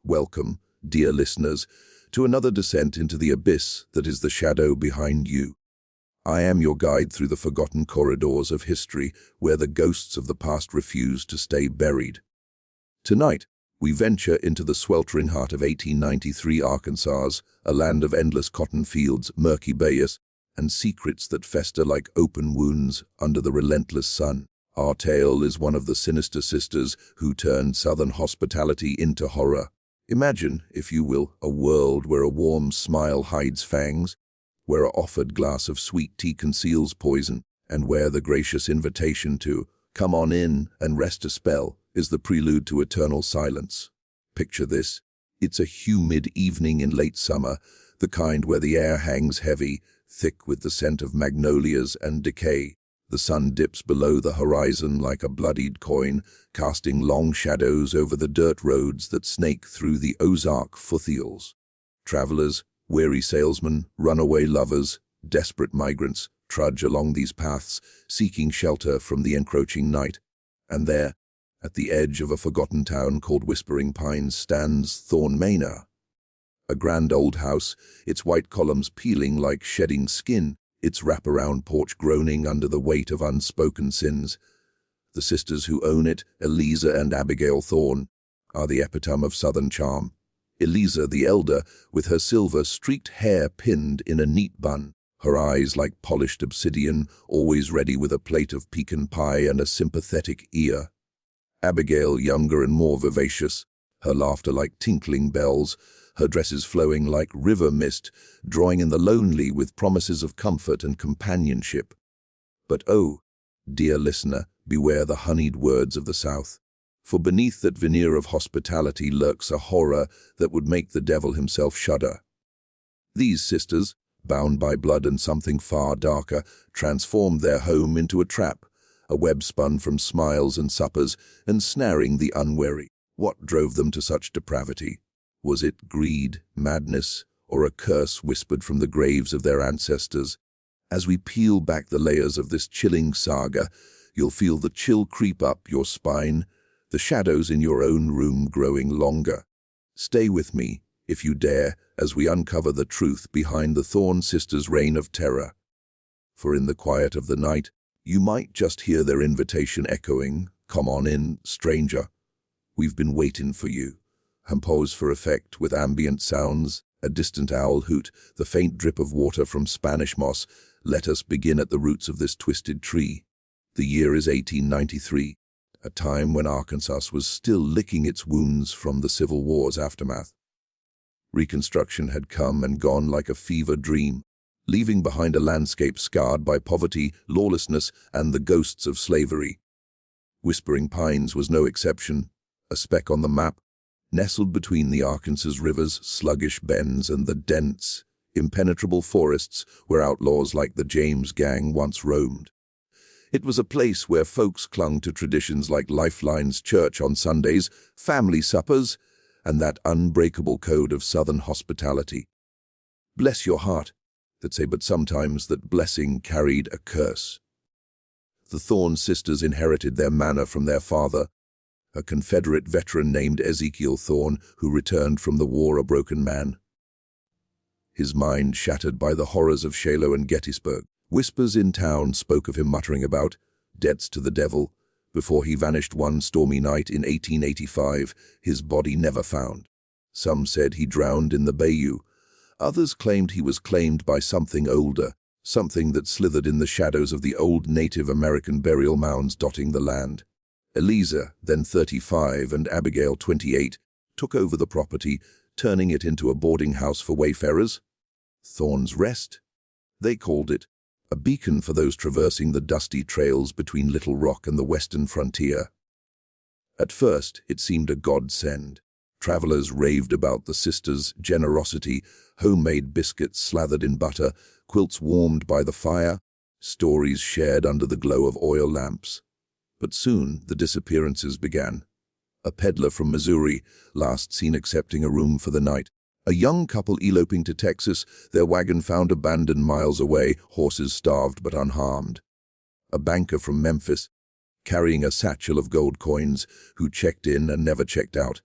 Welcome, dear listeners, to another descent into the abyss that is the shadow behind you. I am your guide through the forgotten corridors of history where the ghosts of the past refuse to stay buried. Tonight, we venture into the sweltering heart of 1893 Arkansas, a land of endless cotton fields, murky bayous, and secrets that fester like open wounds under the relentless sun. Our tale is one of the sinister sisters who turned Southern hospitality into horror. Imagine, if you will, a world where a warm smile hides fangs, where an offered glass of sweet tea conceals poison, and where the gracious invitation to "come on in and rest a spell" is the prelude to eternal silence. Picture this. It's a humid evening in late summer, the kind where the air hangs heavy, thick with the scent of magnolias and decay. The sun dips below the horizon like a bloodied coin, casting long shadows over the dirt roads that snake through the Ozark foothills. Travelers, weary salesmen, runaway lovers, desperate migrants trudge along these paths, seeking shelter from the encroaching night. And there, at the edge of a forgotten town called Whispering Pines, stands Thorn Manor. A grand old house, its white columns peeling like shedding skin, its wraparound porch groaning under the weight of unspoken sins. The sisters who own it, Eliza and Abigail Thorn, are the epitome of Southern charm. Eliza, the elder, with her silver-streaked hair pinned in a neat bun, her eyes like polished obsidian, always ready with a plate of pecan pie and a sympathetic ear. Abigail, younger and more vivacious, her laughter like tinkling bells, her dresses flowing like river mist, drawing in the lonely with promises of comfort and companionship. But oh, dear listener, beware the honeyed words of the South. For beneath that veneer of hospitality lurks a horror that would make the devil himself shudder. These sisters, bound by blood and something far darker, transformed their home into a trap, a web spun from smiles and suppers, ensnaring the unwary. What drove them to such depravity? Was it greed, madness, or a curse whispered from the graves of their ancestors? As we peel back the layers of this chilling saga, you'll feel the chill creep up your spine, the shadows in your own room growing longer. Stay with me, if you dare, as we uncover the truth behind the Thorn sisters' reign of terror. For in the quiet of the night, you might just hear their invitation echoing, "Come on in, stranger. We've been waiting for you." And pause for effect with ambient sounds, a distant owl hoot, the faint drip of water from Spanish moss. Let us begin at the roots of this twisted tree. The year is 1893, a time when Arkansas was still licking its wounds from the Civil War's aftermath. Reconstruction had come and gone like a fever dream, leaving behind a landscape scarred by poverty, lawlessness, and the ghosts of slavery. Whispering Pines was no exception, a speck on the map, nestled between the Arkansas River's sluggish bends and the dense, impenetrable forests where outlaws like the James Gang once roamed. It was a place where folks clung to traditions like Lifeline's church on Sundays, family suppers, and that unbreakable code of Southern hospitality. Bless your heart, that say, but sometimes that blessing carried a curse. The Thorn sisters inherited their manor from their father, a Confederate veteran named Ezekiel Thorn, who returned from the war a broken man. His mind shattered by the horrors of Shiloh and Gettysburg. Whispers in town spoke of him muttering about debts to the devil before he vanished one stormy night in 1885, his body never found. Some said he drowned in the bayou. Others claimed he was claimed by something older, something that slithered in the shadows of the old Native American burial mounds dotting the land. Eliza, then 35, and Abigail, 28, took over the property, turning it into a boarding house for wayfarers. Thorn's Rest, they called it, a beacon for those traversing the dusty trails between Little Rock and the western frontier. At first, it seemed a godsend. Travelers raved about the sisters' generosity, homemade biscuits slathered in butter, quilts warmed by the fire, stories shared under the glow of oil lamps. But soon the disappearances began. A peddler from Missouri, last seen accepting a room for the night. A young couple eloping to Texas, their wagon found abandoned miles away, horses starved but unharmed. A banker from Memphis, carrying a satchel of gold coins, who checked in and never checked out.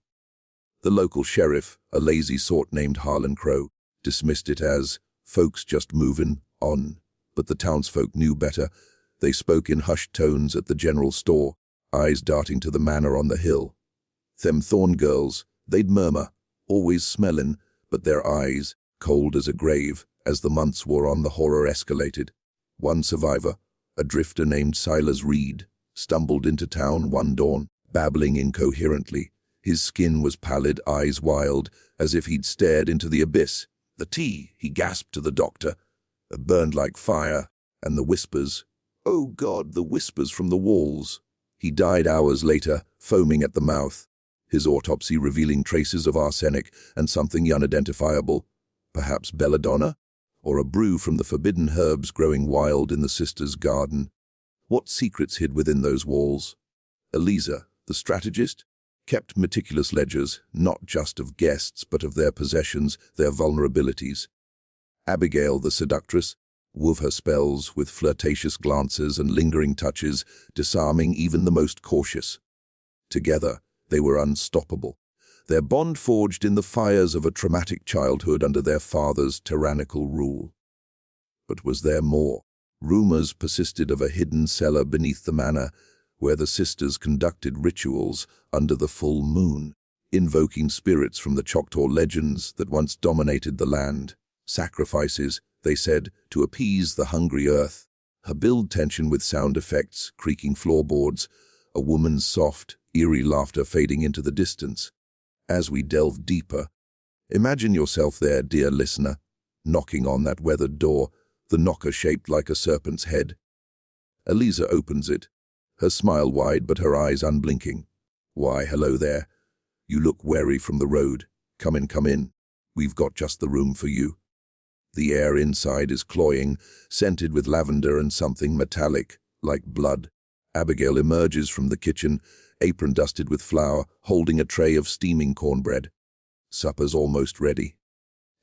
The local sheriff, a lazy sort named Harlan Crow, dismissed it as folks just movin' on. But the townsfolk knew better. They spoke in hushed tones at the general store, eyes darting to the manor on the hill. Them Thorn girls, they'd murmur, always smellin', but their eyes, cold as a grave, as the months wore on the horror escalated. One survivor, a drifter named Silas Reed, stumbled into town one dawn, babbling incoherently. His skin was pallid, eyes wild, as if he'd stared into the abyss. "The tea," he gasped to the doctor, "burned like fire, and the whispers. Oh God, the whispers from the walls." He died hours later, foaming at the mouth, his autopsy revealing traces of arsenic and something unidentifiable, perhaps belladonna, or a brew from the forbidden herbs growing wild in the sisters' garden. What secrets hid within those walls? Eliza, the strategist, kept meticulous ledgers, not just of guests, but of their possessions, their vulnerabilities. Abigail, the seductress, wove her spells with flirtatious glances and lingering touches, disarming even the most cautious. Together, they were unstoppable, their bond forged in the fires of a traumatic childhood under their father's tyrannical rule. But was there more? Rumors persisted of a hidden cellar beneath the manor, where the sisters conducted rituals under the full moon, invoking spirits from the Choctaw legends that once dominated the land. Sacrifices, they said, to appease the hungry earth. Her build tension with sound effects, creaking floorboards, a woman's soft, eerie laughter fading into the distance. As we delve deeper, imagine yourself there, dear listener, knocking on that weathered door, the knocker shaped like a serpent's head. Eliza opens it, her smile wide but her eyes unblinking. "Why, hello there. You look weary from the road. Come in, come in. We've got just the room for you." The air inside is cloying, scented with lavender and something metallic, like blood. Abigail emerges from the kitchen, apron dusted with flour, holding a tray of steaming cornbread. "Supper's almost ready.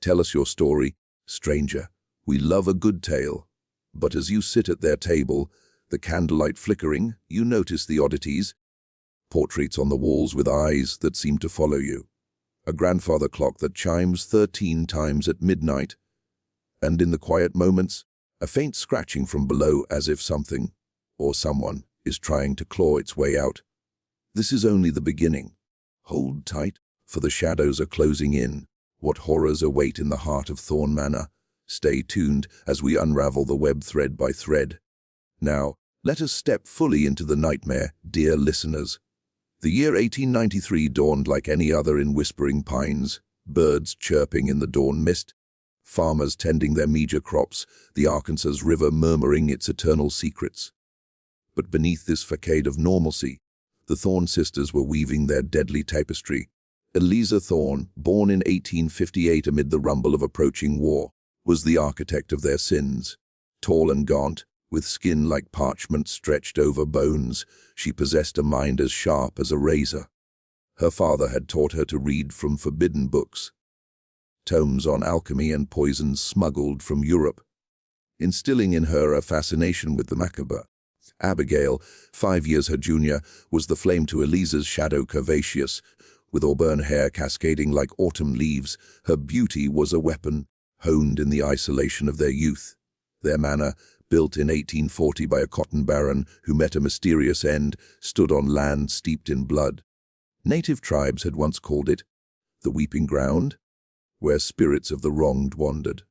Tell us your story, stranger. We love a good tale." But as you sit at their table, the candlelight flickering, you notice the oddities. Portraits on the walls with eyes that seem to follow you. A grandfather clock that chimes 13 times at midnight. And in the quiet moments, a faint scratching from below as if something, or someone, is trying to claw its way out. This is only the beginning. Hold tight, for the shadows are closing in. What horrors await in the heart of Thorn Manor? Stay tuned as we unravel the web thread by thread. Now, let us step fully into the nightmare, dear listeners. The year 1893 dawned like any other in Whispering Pines, birds chirping in the dawn mist, farmers tending their meager crops, the Arkansas River murmuring its eternal secrets. But beneath this facade of normalcy, the Thorn sisters were weaving their deadly tapestry. Eliza Thorn, born in 1858 amid the rumble of approaching war, was the architect of their sins. Tall and gaunt, with skin like parchment stretched over bones, she possessed a mind as sharp as a razor. Her father had taught her to read from forbidden books, tomes on alchemy and poisons smuggled from Europe, instilling in her a fascination with the macabre. Abigail, 5 years her junior, was the flame to Eliza's shadow curvaceous. With auburn hair cascading like autumn leaves, her beauty was a weapon, honed in the isolation of their youth. Their manor, built in 1840 by a cotton baron who met a mysterious end, stood on land steeped in blood. Native tribes had once called it the Weeping Ground, where spirits of the wronged wandered.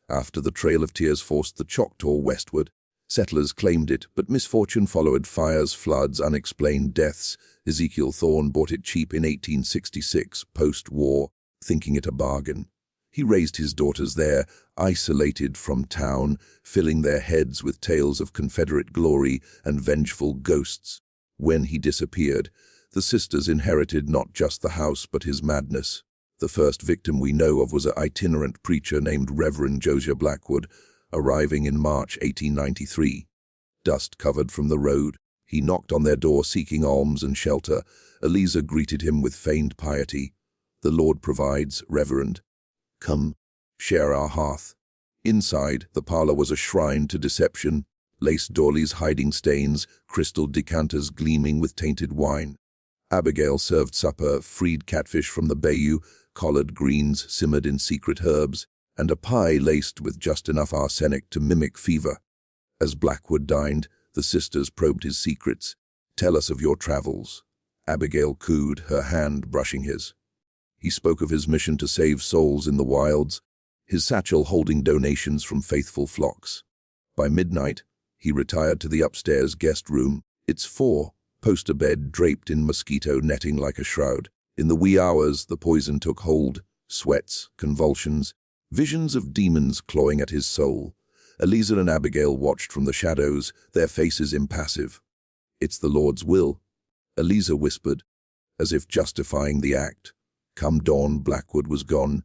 After the Trail of Tears forced the Choctaw westward, settlers claimed it, but misfortune followed: fires, floods, unexplained deaths. Ezekiel Thorn bought it cheap in 1866, post-war, thinking it a bargain. He raised his daughters there, isolated from town, filling their heads with tales of Confederate glory and vengeful ghosts. When he disappeared, the sisters inherited not just the house but his madness. The first victim we know of was an itinerant preacher named Reverend Josiah Blackwood, arriving in March 1893. Dust-covered from the road, he knocked on their door seeking alms and shelter. Eliza greeted him with feigned piety. "The Lord provides, Reverend. Come, share our hearth." Inside, the parlor was a shrine to deception, lace doilies hiding stains, crystal decanters gleaming with tainted wine. Abigail served supper, freed catfish from the bayou, collard greens simmered in secret herbs, and a pie laced with just enough arsenic to mimic fever. As Blackwood dined, the sisters probed his secrets. "Tell us of your travels." Abigail cooed, her hand brushing his. He spoke of his mission to save souls in the wilds, his satchel holding donations from faithful flocks. By midnight, he retired to the upstairs guest room, its four-poster bed draped in mosquito netting like a shroud. In the wee hours, the poison took hold, sweats, convulsions, visions of demons clawing at his soul. Eliza and Abigail watched from the shadows, their faces impassive. "It's the Lord's will," Eliza whispered, as if justifying the act. Come dawn, Blackwood was gone,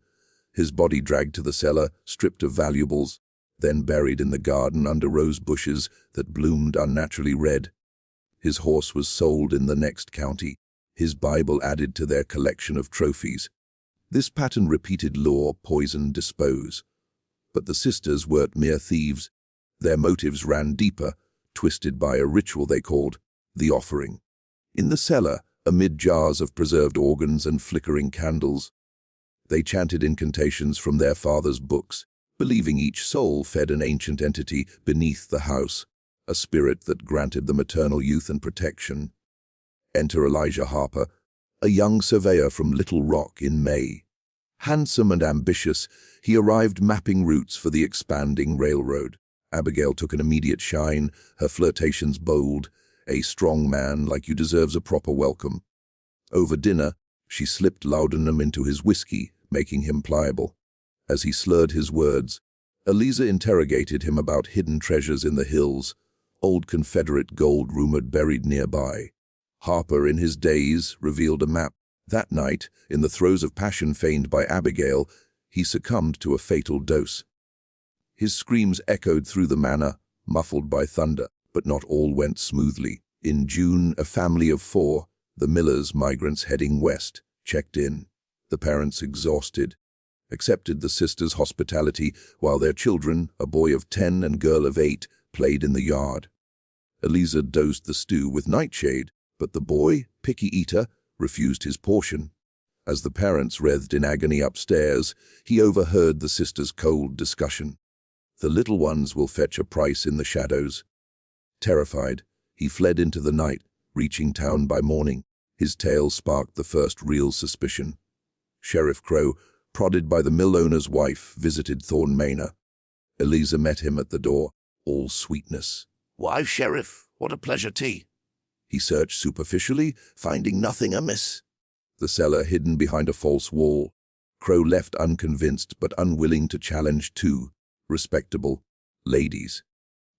his body dragged to the cellar, stripped of valuables, then buried in the garden under rose bushes that bloomed unnaturally red. His horse was sold in the next county, his Bible added to their collection of trophies. This pattern repeated law, poison, dispose. But the sisters weren't mere thieves. Their motives ran deeper, twisted by a ritual they called the offering. In the cellar, amid jars of preserved organs and flickering candles, they chanted incantations from their father's books, believing each soul fed an ancient entity beneath the house, a spirit that granted them eternal youth and protection. Enter Elijah Harper, a young surveyor from Little Rock in May. Handsome and ambitious, he arrived mapping routes for the expanding railroad. Abigail took an immediate shine, her flirtations bold. "A strong man like you deserves a proper welcome." Over dinner, she slipped laudanum into his whiskey, making him pliable. As he slurred his words, Eliza interrogated him about hidden treasures in the hills, old Confederate gold rumored buried nearby. Harper, in his daze, revealed a map. That night, in the throes of passion feigned by Abigail, he succumbed to a fatal dose. His screams echoed through the manor, muffled by thunder, but not all went smoothly. In June, a family of 4, the Millers, migrants heading west, checked in. The parents, exhausted, accepted the sisters' hospitality while their children, a boy of 10 and girl of 8, played in the yard. Eliza dosed the stew with nightshade, but the boy, picky eater, refused his portion. As the parents writhed in agony upstairs, he overheard the sisters' cold discussion. "The little ones will fetch a price in the shadows." Terrified, he fled into the night, reaching town by morning. His tale sparked the first real suspicion. Sheriff Crow, prodded by the mill owner's wife, visited Thorn Manor. Eliza met him at the door, all sweetness. "Why, Sheriff, what a pleasure tea." He searched superficially, finding nothing amiss. The cellar hidden behind a false wall. Crow left unconvinced but unwilling to challenge 2 respectable ladies.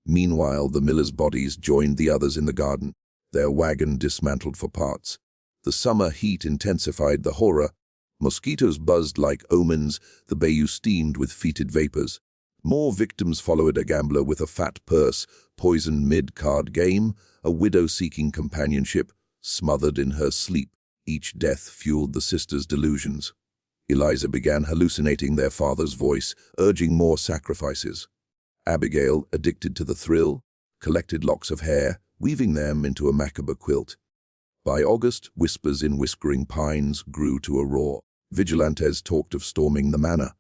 Meanwhile, the Millers' bodies joined the others in the garden, their wagon dismantled for parts. The summer heat intensified the horror. Mosquitoes buzzed like omens, the bayou steamed with fetid vapors. More victims followed, a gambler with a fat purse, poisoned mid-card game, a widow seeking companionship, smothered in her sleep. Each death fueled the sisters' delusions. Eliza began hallucinating their father's voice, urging more sacrifices. Abigail, addicted to the thrill, collected locks of hair, weaving them into a macabre quilt. By August, whispers in whispering pines grew to a roar. Vigilantes talked of storming the manor.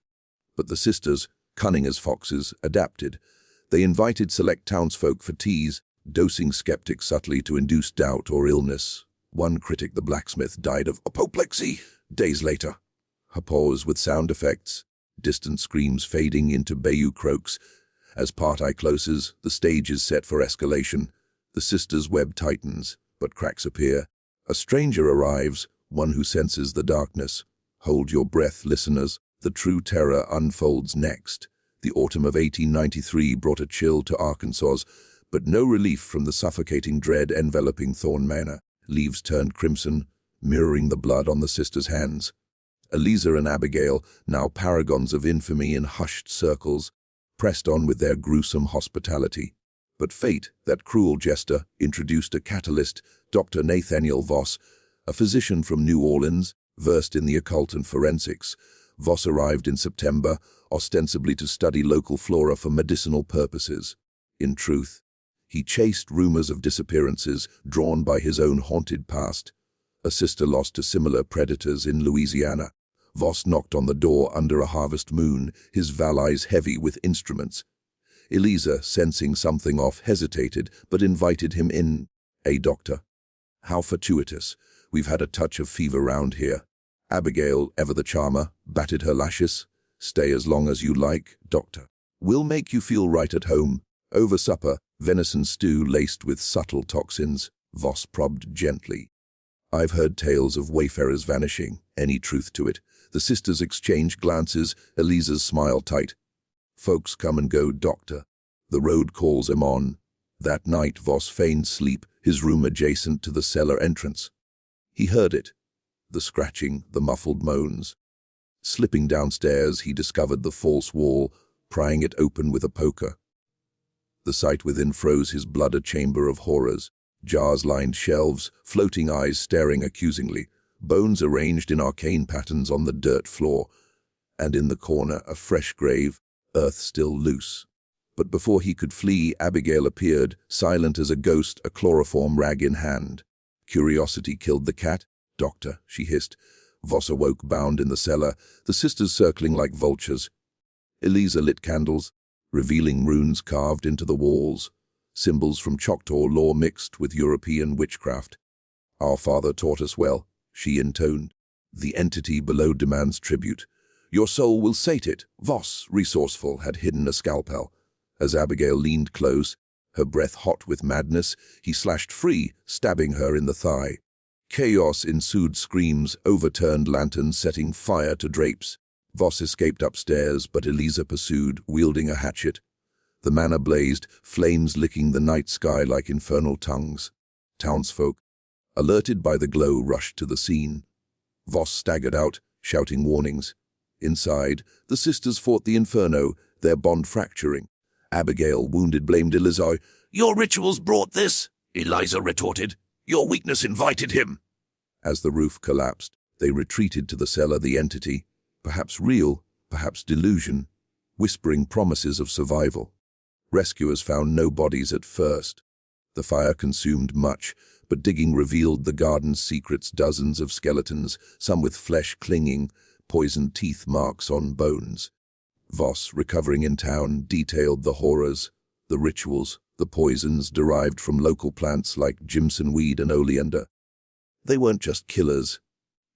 But the sisters, cunning as foxes, adapted. They invited select townsfolk for teas, dosing skeptics subtly to induce doubt or illness. One critic, the blacksmith, died of apoplexy days later. Her pause with sound effects, distant screams fading into bayou croaks. As part-eye closes, the stage is set for escalation. The sisters' web tightens, but cracks appear. A stranger arrives, one who senses the darkness. Hold your breath, listeners. The true terror unfolds next. The autumn of 1893 brought a chill to Arkansas, but no relief from the suffocating dread enveloping Thorn Manor. Leaves turned crimson, mirroring the blood on the sisters' hands. Eliza and Abigail, now paragons of infamy in hushed circles, pressed on with their gruesome hospitality. But fate, that cruel jester, introduced a catalyst, Dr. Nathaniel Voss, a physician from New Orleans, versed in the occult and forensics. Voss arrived in September, ostensibly to study local flora for medicinal purposes. In truth, he chased rumors of disappearances drawn by his own haunted past. A sister lost to similar predators in Louisiana. Voss knocked on the door under a harvest moon, his valise heavy with instruments. Eliza, sensing something off, hesitated, but invited him in. "A doctor." "How fortuitous. We've had a touch of fever round here." Abigail, ever the charmer, batted her lashes. "Stay as long as you like, doctor. We'll make you feel right at home." Over supper, venison stew laced with subtle toxins, Voss probed gently. "I've heard tales of wayfarers vanishing. Any truth to it?" The sisters exchanged glances, Eliza's smile tight. "Folks come and go, doctor. The road calls him on." That night Voss feigned sleep, his room adjacent to the cellar entrance. He heard it, the scratching, the muffled moans. Slipping downstairs, he discovered the false wall, prying it open with a poker. The sight within froze his blood, a chamber of horrors. Jars lined shelves, floating eyes staring accusingly, bones arranged in arcane patterns on the dirt floor, and in the corner a fresh grave, earth still loose. But before he could flee, Abigail appeared, silent as a ghost, a chloroform rag in hand. "Curiosity killed the cat, doctor," she hissed. Voss awoke, bound in the cellar, the sisters circling like vultures. Eliza lit candles, revealing runes carved into the walls, symbols from Choctaw lore mixed with European witchcraft. "Our father taught us well," she intoned. "The entity below demands tribute. Your soul will sate it." Voss, resourceful, had hidden a scalpel. As Abigail leaned close, her breath hot with madness, he slashed free, stabbing her in the thigh. Chaos ensued, screams, overturned lanterns setting fire to drapes. Voss escaped upstairs, but Eliza pursued, wielding a hatchet. The manor blazed, flames licking the night sky like infernal tongues. Townsfolk, alerted by the glow, rushed to the scene. Voss staggered out, shouting warnings. Inside, the sisters fought the inferno, their bond fracturing. Abigail, wounded, blamed Eliza. "Your rituals brought this," Eliza retorted. "Your weakness invited him." As the roof collapsed, they retreated to the cellar, the entity, perhaps real, perhaps delusion, whispering promises of survival. Rescuers found no bodies at first. The fire consumed much, but digging revealed the garden's secrets, dozens of skeletons, some with flesh clinging, poisoned teeth marks on bones. Voss, recovering in town, detailed the horrors, the rituals, the poisons derived from local plants like Jimson weed and oleander. "They weren't just killers,"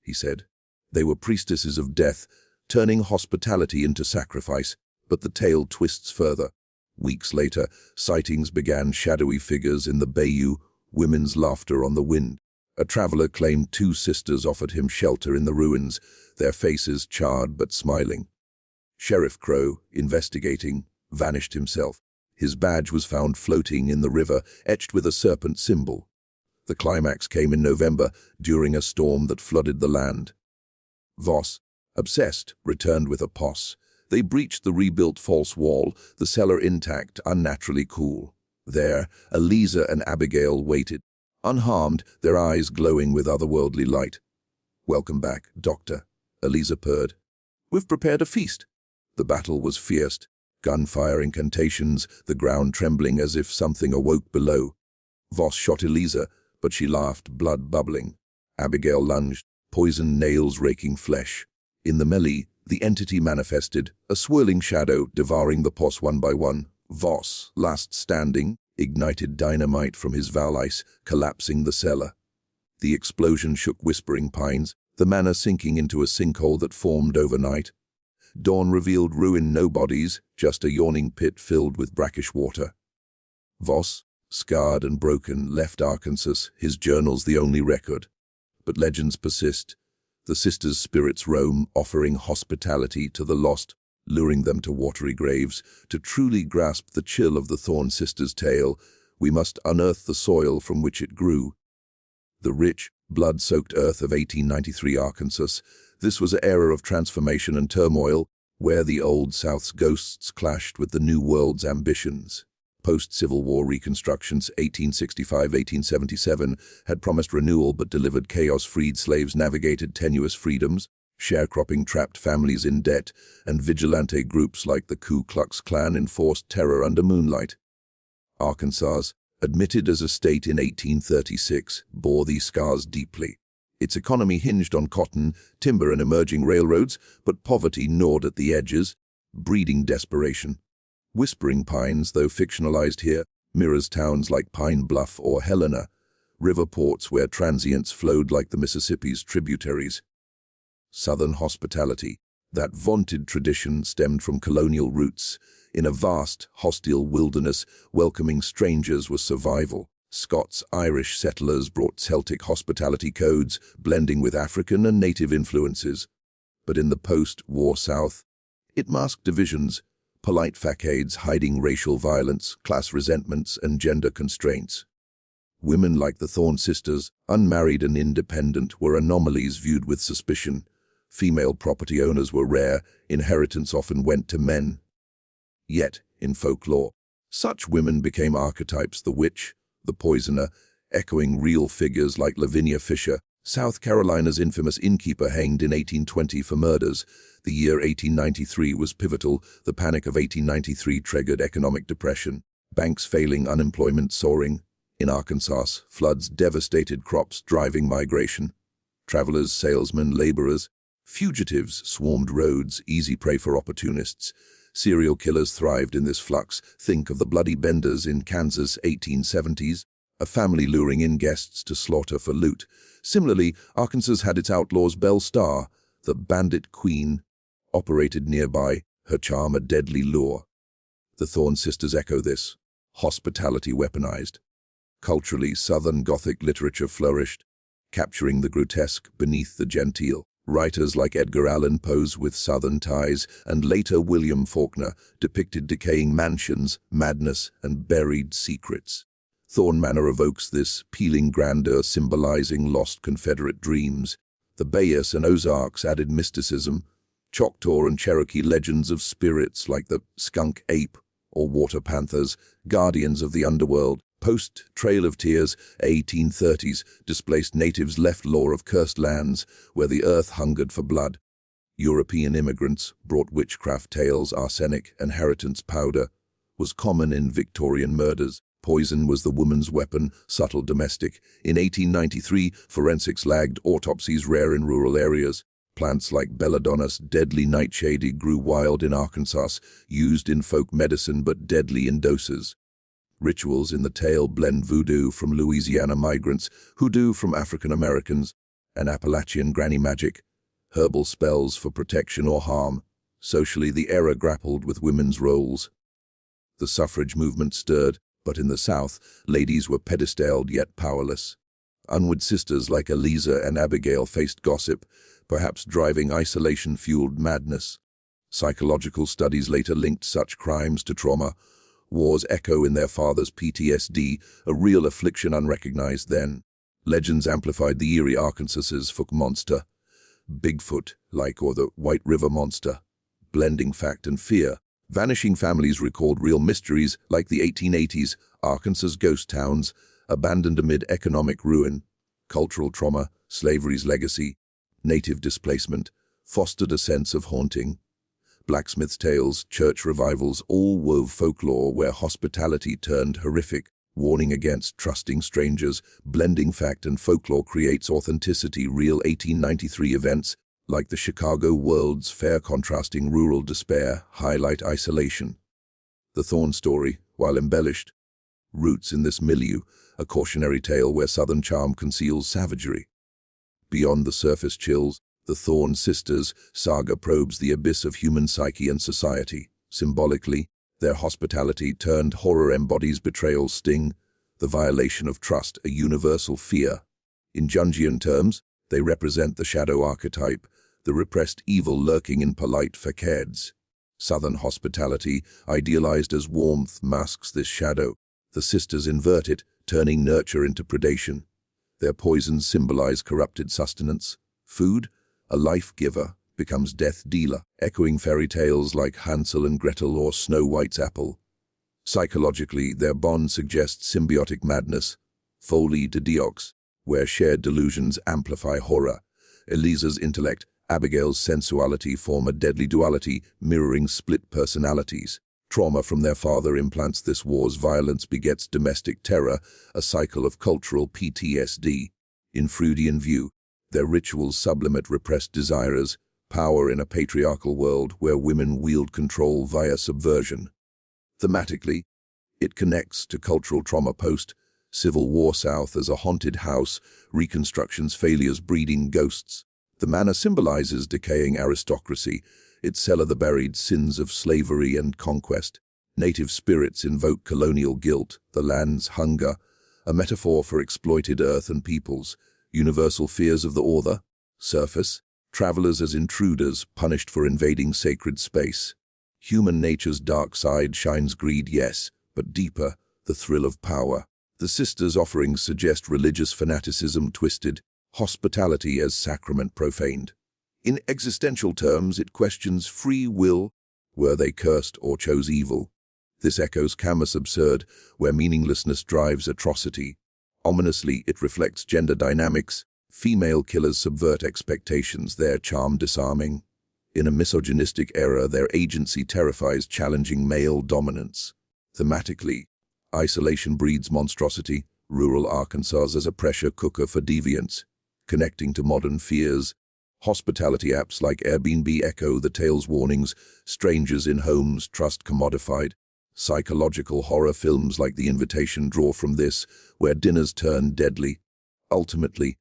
he said. "They were priestesses of death, turning hospitality into sacrifice." But the tale twists further. Weeks later, sightings began, shadowy figures in the bayou, women's laughter on the wind. A traveler claimed 2 sisters offered him shelter in the ruins, their faces charred but smiling. Sheriff Crow, investigating, vanished himself. His badge was found floating in the river, etched with a serpent symbol. The climax came in November, during a storm that flooded the land. Voss, obsessed, returned with a posse. They breached the rebuilt false wall, the cellar intact, unnaturally cool. There, Eliza and Abigail waited, unharmed, their eyes glowing with otherworldly light. "Welcome back, doctor," Eliza purred. "We've prepared a feast." The battle was fierce, gunfire, incantations, the ground trembling as if something awoke below. Voss shot Eliza, but she laughed, blood bubbling. Abigail lunged, poisoned nails raking flesh. In the melee, the entity manifested, a swirling shadow devouring the posse one by one. Voss, last standing, ignited dynamite from his valise, collapsing the cellar. The explosion shook whispering pines, the manor sinking into a sinkhole that formed overnight. Dawn revealed ruin, no bodies, just a yawning pit filled with brackish water. Voss, scarred and broken, left Arkansas, his journals the only record. But legends persist. The sisters' spirits roam, offering hospitality to the lost, luring them to watery graves. To truly grasp the chill of the Thorn sisters' tale, we must unearth the soil from which it grew. The rich, blood-soaked earth of 1893 Arkansas. This was an era of transformation and turmoil, where the Old South's ghosts clashed with the New World's ambitions. Post-Civil War reconstructions, 1865-1877, had promised renewal but delivered chaos. Freed slaves navigated tenuous freedoms, sharecropping trapped families in debt, and vigilante groups like the Ku Klux Klan enforced terror under moonlight. Arkansas, admitted as a state in 1836, bore these scars deeply. Its economy hinged on cotton, timber and emerging railroads, but poverty gnawed at the edges, breeding desperation. Whispering Pines, though fictionalized here, mirrors towns like Pine Bluff or Helena, river ports where transients flowed like the Mississippi's tributaries. Southern hospitality. That vaunted tradition stemmed from colonial roots. In a vast, hostile wilderness, welcoming strangers was survival. Scots-Irish settlers brought Celtic hospitality codes, blending with African and native influences. But in the post-war South, it masked divisions, polite facades hiding racial violence, class resentments, and gender constraints. Women like the Thorne sisters, unmarried and independent, were anomalies viewed with suspicion. Female property owners were rare, inheritance often went to men. Yet, in folklore, such women became archetypes: the witch, the poisoner, echoing real figures like Lavinia Fisher, South Carolina's infamous innkeeper hanged in 1820 for murders. The year 1893 was pivotal. The Panic of 1893 triggered economic depression, banks failing, unemployment soaring. In Arkansas, floods devastated crops, driving migration. Travelers, salesmen, laborers, fugitives swarmed roads, easy prey for opportunists. Serial killers thrived in this flux. Think of the Bloody Benders in Kansas 1870s, a family luring in guests to slaughter for loot. Similarly, Arkansas had its outlaws. Belle Starr, the bandit queen, operated nearby, her charm a deadly lure. The Thorne sisters echo this. Hospitality weaponized. Culturally, Southern Gothic literature flourished, capturing the grotesque beneath the genteel. Writers like Edgar Allan Poe's with Southern ties, and later William Faulkner, depicted decaying mansions, madness, and buried secrets. Thorne Manor evokes this peeling grandeur, symbolizing lost Confederate dreams. The Bayous and Ozarks added mysticism. Choctaw and Cherokee legends of spirits like the skunk ape or water panthers, guardians of the underworld. Post-Trail of Tears, 1830s, displaced natives left lore of cursed lands where the earth hungered for blood. European immigrants brought witchcraft tales. Arsenic, inheritance powder, was common in Victorian murders. Poison was the woman's weapon, subtle, domestic. In 1893, forensics lagged, autopsies rare in rural areas. Plants like belladonna's deadly nightshade grew wild in Arkansas, used in folk medicine but deadly in doses. Rituals in the tale blend voodoo from Louisiana migrants, hoodoo from African Americans, and Appalachian granny magic, herbal spells for protection or harm. Socially, the era grappled with women's roles. The suffrage movement stirred, but in the South, ladies were pedestaled yet powerless. Unwed sisters like Eliza and Abigail faced gossip, perhaps driving isolation-fueled madness. Psychological studies later linked such crimes to trauma. Wars echo in their fathers' PTSD, a real affliction unrecognized then. Legends amplified the eerie Arkansas's folk monster, Bigfoot-like, or the White River Monster, blending fact and fear. Vanishing families record real mysteries like the 1880s Arkansas ghost towns, abandoned amid economic ruin. Cultural trauma, slavery's legacy, native displacement, fostered a sense of haunting. Blacksmith's tales, church revivals, all wove folklore where hospitality turned horrific, warning against trusting strangers. Blending fact and folklore creates authenticity. Real 1893 events, like the Chicago World's Fair contrasting rural despair, highlight isolation. The Thorne story, while embellished, roots in this milieu, a cautionary tale where Southern charm conceals savagery. Beyond the surface chills, the Thorne sisters' saga probes the abyss of human psyche and society. Symbolically, their hospitality turned horror embodies betrayal's sting, the violation of trust, a universal fear. In Jungian terms, they represent the shadow archetype, the repressed evil lurking in polite facades. Southern hospitality, idealized as warmth, masks this shadow. The sisters invert it, turning nurture into predation. Their poisons symbolize corrupted sustenance. Food, a life-giver, becomes death-dealer, echoing fairy tales like Hansel and Gretel or Snow White's apple. Psychologically, their bond suggests symbiotic madness, folie de deux, where shared delusions amplify horror. Eliza's intellect, Abigail's sensuality form a deadly duality, mirroring split personalities. Trauma from their father implants this. War's violence begets domestic terror, a cycle of cultural PTSD. In Freudian view, Their rituals sublimate repressed desires, power in a patriarchal world where women wield control via subversion. Thematically, it connects to cultural trauma post-Civil War South as a haunted house, Reconstruction's failures breeding ghosts. The manor symbolizes decaying aristocracy, its cellar the buried sins of slavery and conquest. Native spirits invoke colonial guilt, the land's hunger, a metaphor for exploited earth and peoples. Universal fears of the author, surface, travelers as intruders punished for invading sacred space. Human nature's dark side shines greed, yes, but deeper, the thrill of power. The sisters' offerings suggest religious fanaticism twisted, hospitality as sacrament profaned. In existential terms, it questions free will. Were they cursed or chose evil? This echoes Camus' Absurd, where meaninglessness drives atrocity. Ominously, it reflects gender dynamics. Female killers subvert expectations, their charm disarming. In a misogynistic era, their agency terrifies challenging male dominance. Thematically, isolation breeds monstrosity, rural Arkansas as a pressure cooker for deviance. Connecting to modern fears, hospitality apps like Airbnb echo the tale's warnings, strangers in homes trust commodified. Psychological horror films like The Invitation draw from this, where dinners turn deadly. Ultimately,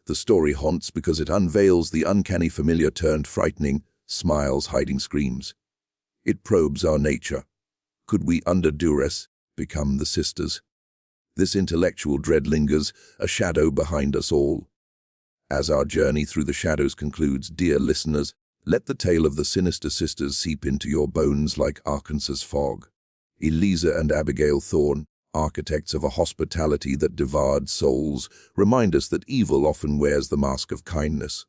the story haunts because it unveils the uncanny familiar turned frightening, smiles hiding screams. It probes our nature. Could we, under duress, become the sisters? This intellectual dread lingers, a shadow behind us all. As our journey through the shadows concludes, dear listeners, let the tale of the sinister sisters seep into your bones like Arkansas's fog. Eliza and Abigail Thorne, architects of a hospitality that devoured souls, remind us that evil often wears the mask of kindness.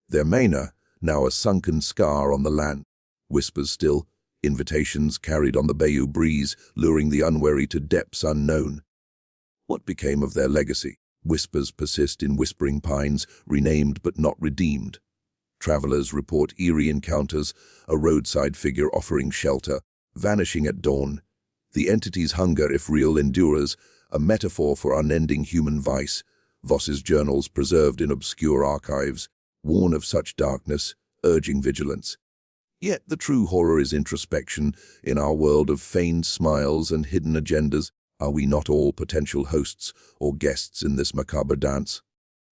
Their manor, now a sunken scar on the land, whispers still, invitations carried on the bayou breeze, luring the unwary to depths unknown. What became of their legacy? Whispers persist in whispering pines, renamed but not redeemed. Travelers report eerie encounters, a roadside figure offering shelter, vanishing at dawn. The entity's hunger, if real, endures, a metaphor for unending human vice. Voss's journals, preserved in obscure archives, warn of such darkness, urging vigilance. Yet the true horror is introspection. In our world of feigned smiles and hidden agendas, are we not all potential hosts or guests in this macabre dance?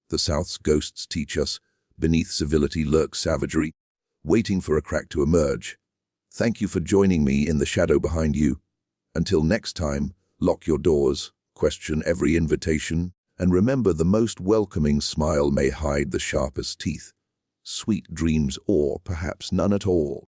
The South's ghosts teach us, beneath civility lurks savagery, waiting for a crack to emerge. Thank you for joining me in the shadow behind you. Until next time, lock your doors, question every invitation, and remember the most welcoming smile may hide the sharpest teeth. Sweet dreams, or perhaps none at all.